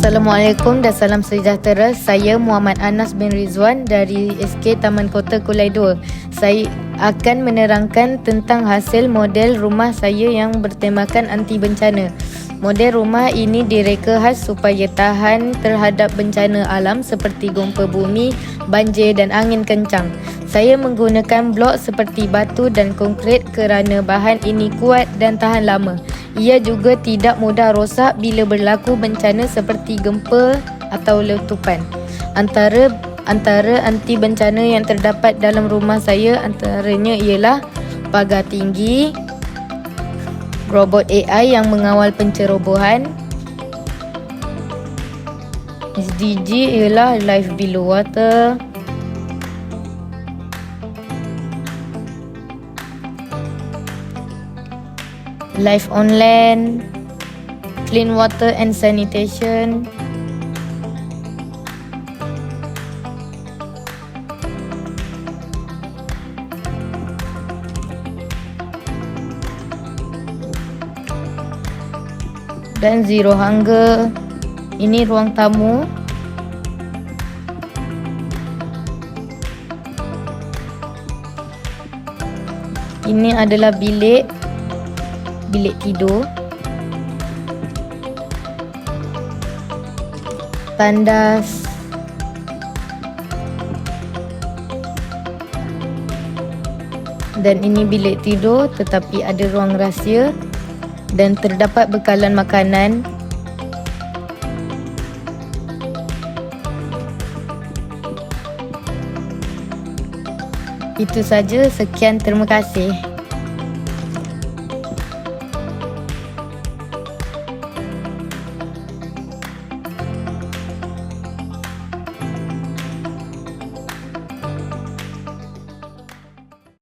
Assalamualaikum dan salam sejahtera. Saya Muhammad Anas bin Rizwan dari SK Taman Kota Kulai 2. Saya akan menerangkan tentang hasil model rumah saya yang bertemakan anti bencana. Model rumah ini direka khas supaya tahan terhadap bencana alam seperti gempa bumi, banjir dan angin kencang. Saya menggunakan blok seperti batu dan konkrit kerana bahan ini kuat dan tahan lama. Ia juga tidak mudah rosak bila berlaku bencana seperti gempa atau letupan. Antara anti bencana yang terdapat dalam rumah saya antaranya ialah pagar tinggi, robot AI yang mengawal pencerobohan, SDG ialah Life Below Water, Life on Land, Clean Water and Sanitation, dan Zero Hunger. Ini ruang tamu. Ini adalah bilik tidur. Tandas. Dan ini bilik tidur tetapi ada ruang rahsia dan terdapat bekalan makanan. Itu saja, sekian, terima kasih.